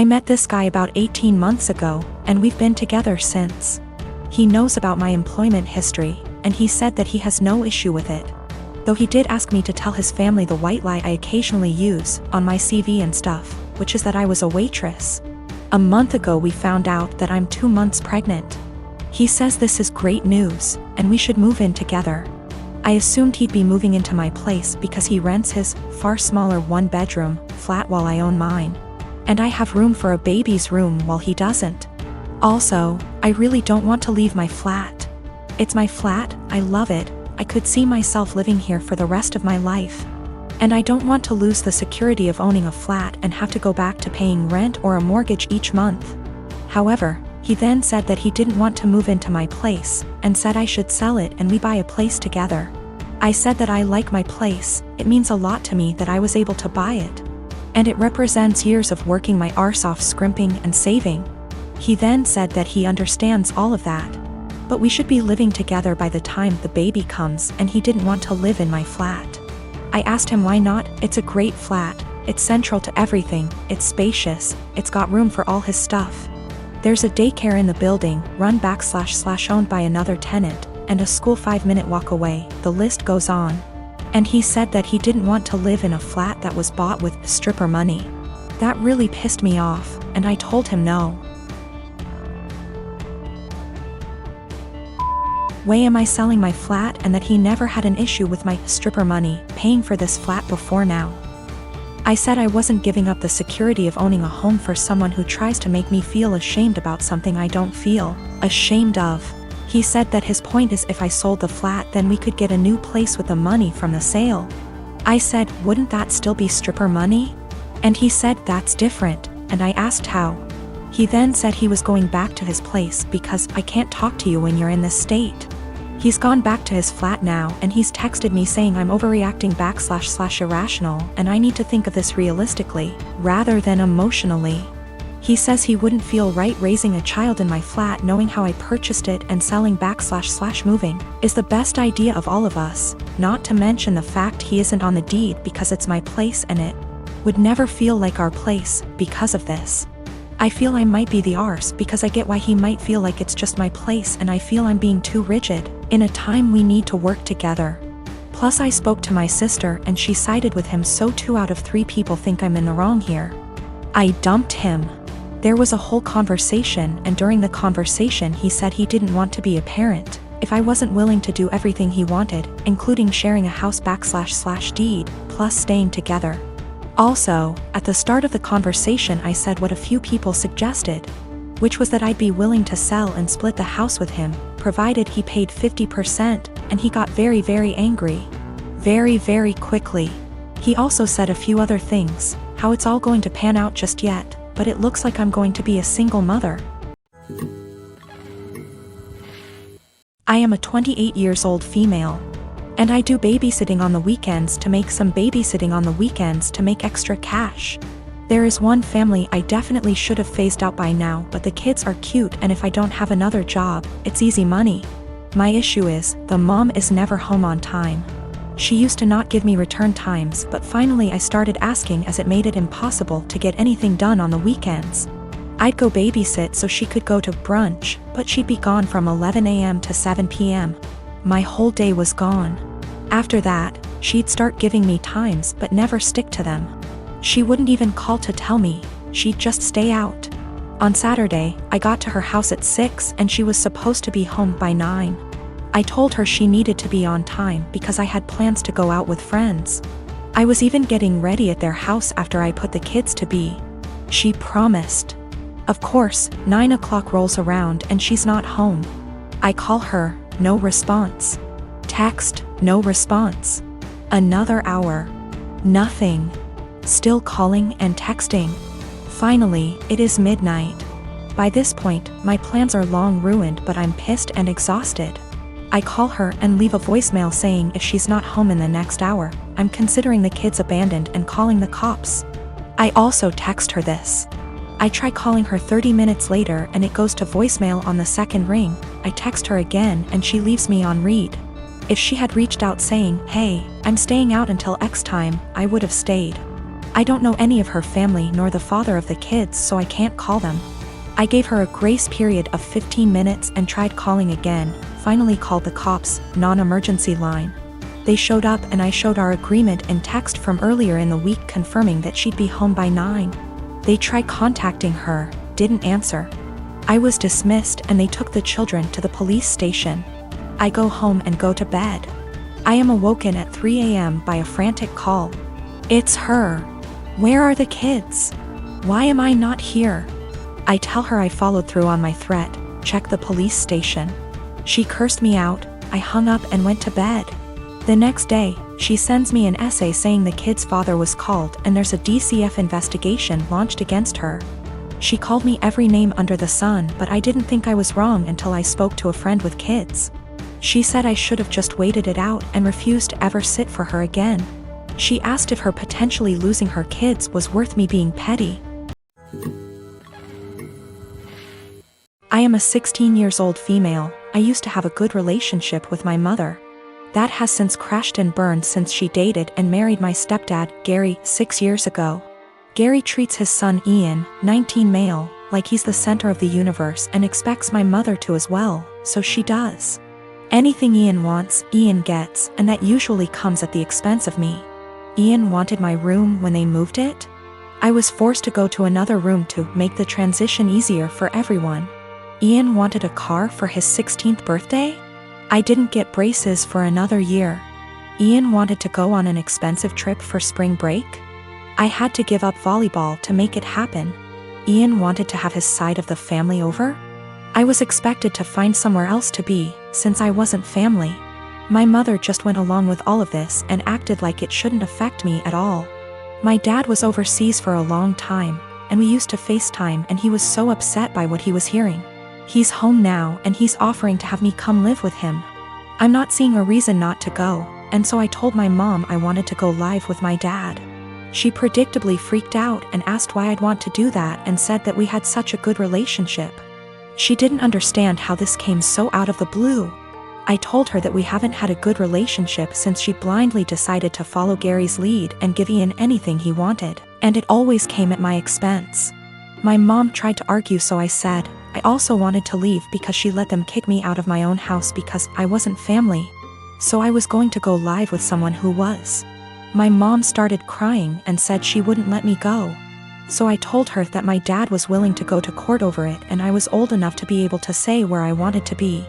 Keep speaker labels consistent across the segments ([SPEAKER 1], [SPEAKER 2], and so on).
[SPEAKER 1] I met this guy about 18 months ago, and we've been together since. He knows about my employment history, and he said that he has no issue with it. Though he did ask me to tell his family the white lie I occasionally use on my CV and stuff, which is that I was a waitress. A month ago we found out that I'm 2 months pregnant. He says this is great news, and we should move in together. I assumed he'd be moving into my place because he rents his far smaller 1-bedroom flat while I own mine. And I have room for a baby's room while he doesn't. Also, I really don't want to leave my flat. It's my flat, I love it, I could see myself living here for the rest of my life. And I don't want to lose the security of owning a flat and have to go back to paying rent or a mortgage each month. However, he then said that he didn't want to move into my place, and said I should sell it and we buy a place together. I said that I like my place, it means a lot to me that I was able to buy it. And it represents years of working my arse off scrimping and saving. He then said that he understands all of that. But we should be living together by the time the baby comes, and he didn't want to live in my flat. I asked him why not. It's a great flat, it's central to everything, it's spacious, it's got room for all his stuff. There's a daycare in the building, run//owned by another tenant, and a school 5-minute walk away, the list goes on. And he said that he didn't want to live in a flat that was bought with stripper money. That really pissed me off, and I told him no. Why am I selling my flat, and that he never had an issue with my stripper money paying for this flat before now? I said I wasn't giving up the security of owning a home for someone who tries to make me feel ashamed about something I don't feel ashamed of. He said that his point is if I sold the flat then we could get a new place with the money from the sale. I said, wouldn't that still be stripper money? And he said that's different, and I asked how. He then said he was going back to his place because I can't talk to you when you're in this state. He's gone back to his flat now, and he's texted me saying I'm overreacting / irrational, and I need to think of this realistically, rather than emotionally. He says he wouldn't feel right raising a child in my flat knowing how I purchased it, and selling back / moving is the best idea of all of us, not to mention the fact he isn't on the deed because it's my place and it would never feel like our place because of this. I feel I might be the arse because I get why he might feel like it's just my place, and I feel I'm being too rigid in a time we need to work together. Plus I spoke to my sister and she sided with him, so 2 out of 3 people think I'm in the wrong here. I dumped him. There was a whole conversation, and during the conversation he said he didn't want to be a parent if I wasn't willing to do everything he wanted, including sharing a house back / deed, plus staying together. Also, at the start of the conversation I said what a few people suggested, which was that I'd be willing to sell and split the house with him, provided he paid 50%, and he got very, very angry. Very, very quickly. He also said a few other things, how it's all going to pan out just yet, but it looks like I'm going to be a single mother. I am a 28 years old female. And I do babysitting on the weekends to make extra cash. There is one family I definitely should have phased out by now, but the kids are cute, and if I don't have another job, it's easy money. My issue is, the mom is never home on time. She used to not give me return times, but finally I started asking as it made it impossible to get anything done on the weekends. I'd go babysit so she could go to brunch, but she'd be gone from 11 a.m. to 7 p.m. My whole day was gone. After that, she'd start giving me times but never stick to them. She wouldn't even call to tell me, she'd just stay out. On Saturday, I got to her house at 6 and she was supposed to be home by 9. I told her she needed to be on time because I had plans to go out with friends. I was even getting ready at their house after I put the kids to bed. She promised. Of course, 9 o'clock rolls around and she's not home. I call her, no response. Text, no response. Another hour. Nothing. Still calling and texting. Finally, it is midnight. By this point, my plans are long ruined, but I'm pissed and exhausted. I call her and leave a voicemail saying if she's not home in the next hour, I'm considering the kids abandoned and calling the cops. I also text her this. I try calling her 30 minutes later and it goes to voicemail on the second ring. I text her again and she leaves me on read. If she had reached out saying, hey, I'm staying out until X time, I would have stayed. I don't know any of her family nor the father of the kids, so I can't call them. I gave her a grace period of 15 minutes and tried calling again, finally called the cops, non-emergency line. They showed up and I showed our agreement and text from earlier in the week confirming that she'd be home by 9. They tried contacting her, didn't answer. I was dismissed and they took the children to the police station. I go home and go to bed. I am awoken at 3 a.m. by a frantic call. It's her. Where are the kids? Why am I not here? I tell her I followed through on my threat, check the police station. She cursed me out, I hung up and went to bed. The next day, she sends me an essay saying the kid's father was called and there's a DCF investigation launched against her. She called me every name under the sun, but I didn't think I was wrong until I spoke to a friend with kids. She said I should have just waited it out and refused to ever sit for her again. She asked if her potentially losing her kids was worth me being petty. I am a 16-year-old female. I used to have a good relationship with my mother. That has since crashed and burned since she dated and married my stepdad, Gary, 6 years ago. Gary treats his son Ian, 19 male, like he's the center of the universe and expects my mother to as well, so she does. Anything Ian wants, Ian gets, and that usually comes at the expense of me. Ian wanted my room when they moved it. I was forced to go to another room to make the transition easier for everyone. Ian wanted a car for his 16th birthday? I didn't get braces for another year. Ian wanted to go on an expensive trip for spring break? I had to give up volleyball to make it happen. Ian wanted to have his side of the family over? I was expected to find somewhere else to be, since I wasn't family. My mother just went along with all of this and acted like it shouldn't affect me at all. My dad was overseas for a long time, and we used to FaceTime and he was so upset by what he was hearing. He's home now and he's offering to have me come live with him. I'm not seeing a reason not to go, and so I told my mom I wanted to go live with my dad. She predictably freaked out and asked why I'd want to do that and said that we had such a good relationship. She didn't understand how this came so out of the blue. I told her that we haven't had a good relationship since she blindly decided to follow Gary's lead and give Ian anything he wanted, and it always came at my expense. My mom tried to argue, so I said I also wanted to leave because she let them kick me out of my own house because I wasn't family. So I was going to go live with someone who was. My mom started crying and said she wouldn't let me go. So I told her that my dad was willing to go to court over it and I was old enough to be able to say where I wanted to be.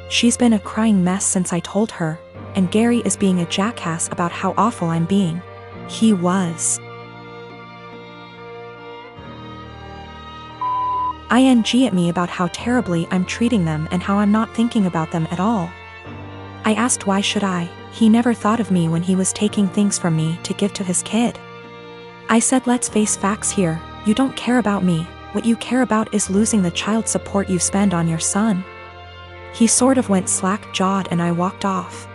[SPEAKER 1] She's been a crying mess since I told her, and Gary is being a jackass about how awful I'm being. He was. ING at me about how terribly I'm treating them and how I'm not thinking about them at all. I asked why should I, he never thought of me when he was taking things from me to give to his kid. I said let's face facts here, you don't care about me, what you care about is losing the child support you spend on your son. He sort of went slack-jawed and I walked off.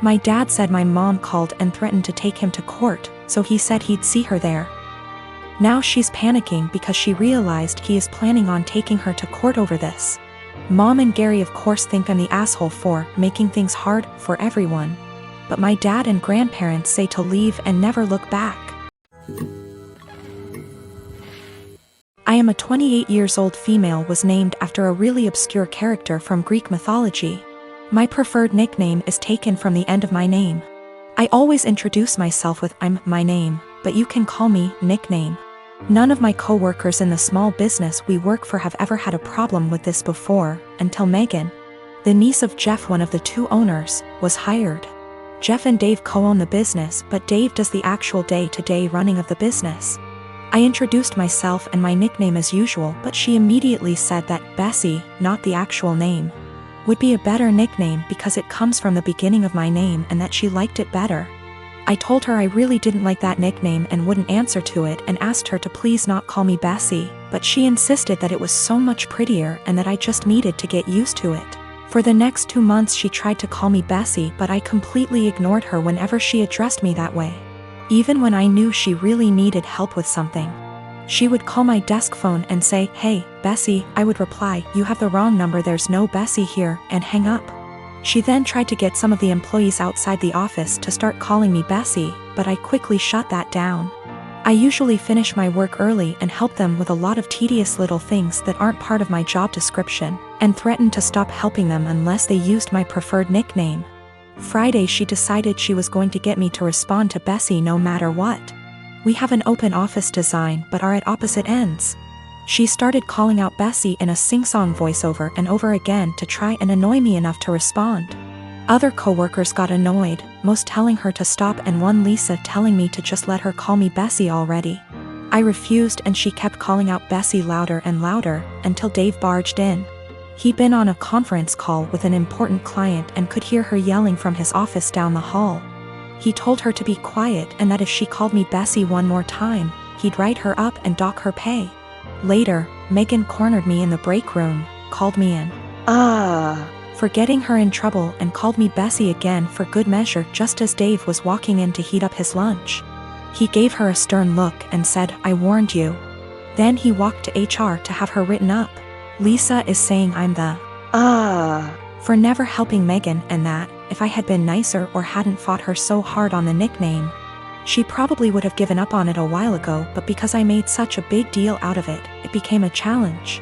[SPEAKER 1] My dad said my mom called and threatened to take him to court, so he said he'd see her there. Now she's panicking because she realized he is planning on taking her to court over this. Mom and Gary of course think I'm the asshole for making things hard for everyone. But my dad and grandparents say to leave and never look back. I am a 28-year-old female was named after a really obscure character from Greek mythology. My preferred nickname is taken from the end of my name. I always introduce myself with I'm my name, but you can call me nickname. None of my co-workers in the small business we work for have ever had a problem with this before, until Megan, the niece of Jeff, one of the two owners, was hired. Jeff and Dave co-own the business, but Dave does the actual day-to-day running of the business. I introduced myself and my nickname as usual, but she immediately said that Bessie, not the actual name, would be a better nickname because it comes from the beginning of my name and that she liked it better. I told her I really didn't like that nickname and wouldn't answer to it and asked her to please not call me Bessie, but she insisted that it was so much prettier and that I just needed to get used to it. For the next 2 months she tried to call me Bessie, but I completely ignored her whenever she addressed me that way. Even when I knew she really needed help with something. She would call my desk phone and say, "Hey, Bessie," I would reply, "You have the wrong number, there's no Bessie here," and hang up. She then tried to get some of the employees outside the office to start calling me Bessie, but I quickly shut that down. I usually finish my work early and help them with a lot of tedious little things that aren't part of my job description, and threatened to stop helping them unless they used my preferred nickname. Friday she decided she was going to get me to respond to Bessie no matter what. We have an open office design but are at opposite ends. She started calling out Bessie in a sing-song voice over and over again to try and annoy me enough to respond. Other coworkers got annoyed, most telling her to stop and one Lisa telling me to just let her call me Bessie already. I refused and she kept calling out Bessie louder and louder, until Dave barged in. He'd been on a conference call with an important client and could hear her yelling from his office down the hall. He told her to be quiet and that if she called me Bessie one more time, he'd write her up and dock her pay. Later, Megan cornered me in the break room, called me in for getting her in trouble and called me Bessie again for good measure just as Dave was walking in to heat up his lunch. He gave her a stern look and said, "I warned you." Then he walked to HR to have her written up. Lisa is saying I'm the for never helping Megan and that, if I had been nicer or hadn't fought her so hard on the nickname, she probably would have given up on it a while ago, but because I made such a big deal out of it, it became a challenge.